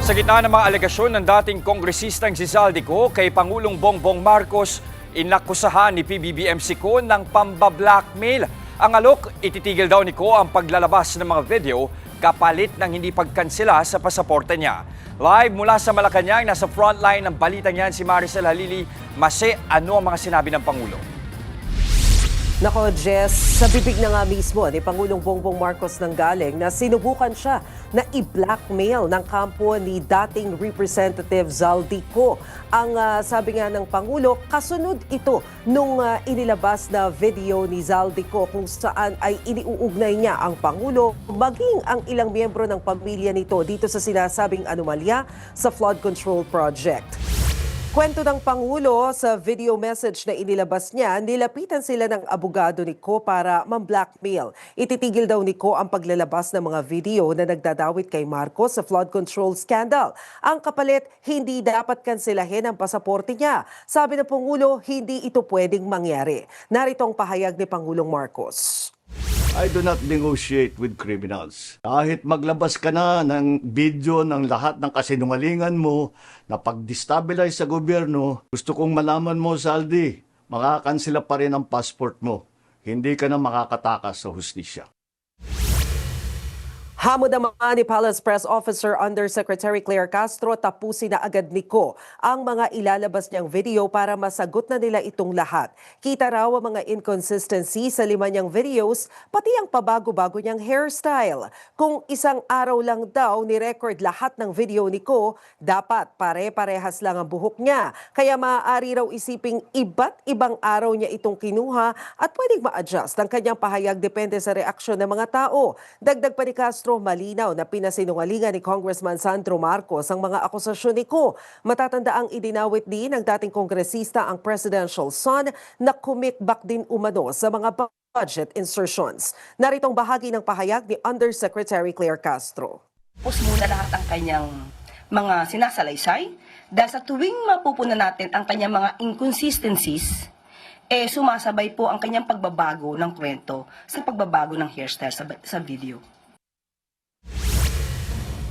Sa gitna ng mga alegasyon ng dating kongresistang si Zaldico kay Pangulong Bongbong Marcos, inakusahan ni PBBM Siko ng pambablackmail. Ang alok, ititigil daw ni Ko ang paglalabas ng mga video kapalit ng hindi pagkansela sa pasaporte niya. Live mula sa Malacanang, nasa frontline ng balitang yan si Maricel Halili. Mase, ano ang mga sinabi ng Pangulo? Nako, Jess, sa bibig na nga mismo ni Pangulong Bongbong Marcos nanggaling na sinubukan siya na i-blackmail ng kampo ni dating Representative Zaldico. Ang sabi nga ng Pangulo, kasunod ito nung inilabas na video ni Zaldico kung saan ay iniuugnay niya ang Pangulo maging ang ilang miyembro ng pamilya nito dito sa sinasabing anomalya sa flood control project. Kwento ng Pangulo sa video message na inilabas niya, nilapitan sila ng abogado ni Ko para mam-blackmail. Ititigil daw ni Ko ang paglalabas ng mga video na nagdadawit kay Marcos sa flood control scandal. Ang kapalit, hindi dapat kanselahin ang pasaporte niya. Sabi ng Pangulo, hindi ito pwedeng mangyari. Narito ang pahayag ni Pangulong Marcos. I do not negotiate with criminals. Kahit maglabas ka na ng video ng lahat ng kasinungalingan mo na pag-destabilize sa gobyerno, gusto kong malaman mo, Zaldi, makakansela pa rin ang passport mo. Hindi ka na makakatakas sa hustisya. Hamod naman ni Palace Press Officer Undersecretary Claire Castro, tapusin na agad ni Ko ang mga ilalabas niyang video para masagot na nila itong lahat. Kita raw ang mga inconsistency sa 5 niyang videos, pati ang pabago-bago niyang hairstyle. Kung isang araw lang daw ni-record lahat ng video ni Ko, dapat pare-parehas lang ang buhok niya. Kaya maaari raw isiping iba't ibang araw niya itong kinuha at pwedeng ma-adjust ang kanyang pahayag depende sa reaksyon ng mga tao. Dagdag pa ni Castro, malinaw na pinasinungalingan ni Congressman Sandro Marcos ang mga akusasyon ni Ko. Matatanda ang idinawit din ng dating kongresista ang presidential son na kumikbak din umano sa mga budget insertions. Naritong bahagi ng pahayag ni Undersecretary Claire Castro. Tapos muna lahat ang kanyang mga sinasalaysay dahil sa tuwing mapupunan natin ang kanyang mga inconsistencies, sumasabay po ang kanyang pagbabago ng kwento sa pagbabago ng hairstyle sa video.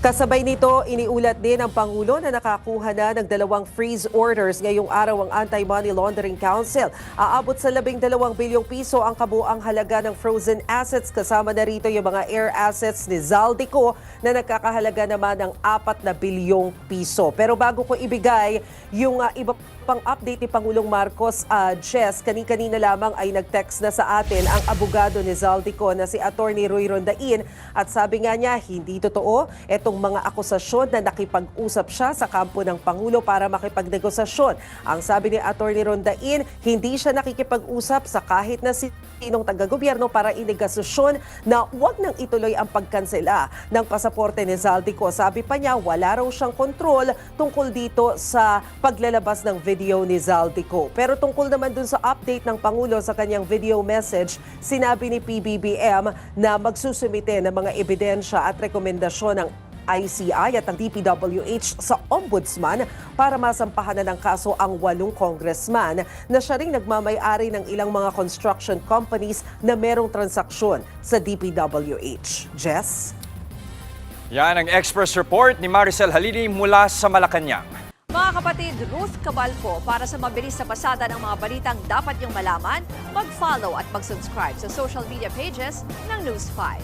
Kasabay nito, iniulat din ng Pangulo na nakakuha na ng 2 freeze orders ngayong araw ang Anti-Money Laundering Council. Aabot sa 12 bilyong piso ang kabuang halaga ng frozen assets. Kasama na rito yung mga air assets ni Zaldico na nagkakahalaga naman ng 4 na bilyong piso. Pero bago ko ibigay yung iba pang update ni Pangulong Marcos, Jess, kanina lamang ay nag-text na sa atin ang abogado ni Zaldico na si Attorney Roy Rondain at sabi nga niya hindi totoo itong mga akusasyon na nakipag-usap siya sa kampo ng Pangulo para makipagnegosasyon. Ang sabi ni Attorney Rondain, hindi siya nakikipag-usap sa kahit na sinong taga-gobyerno para inegosasyon na huwag nang ituloy ang pagkansela ng pasaporte ni Zaldico. Sabi pa niya, wala raw siyang kontrol tungkol dito sa paglalabas ng video ni Zaldico. Pero tungkol naman dun sa update ng Pangulo sa kanyang video message, sinabi ni PBBM na magsusumite ng mga ebidensya at rekomendasyon ng ICI at ang DPWH sa Ombudsman para masampahan na ng kaso ang 8 congressman na siya ring nagmamay-ari ng ilang mga construction companies na merong transaksyon sa DPWH. Jess? Yan ang Express Report ni Maricel Halili mula sa Malacanang. Mga kapatid, Ruth Cabalco, para sa mabilis na pasada ng mga balitang dapat niyong malaman, mag-follow at mag-subscribe sa social media pages ng News 5.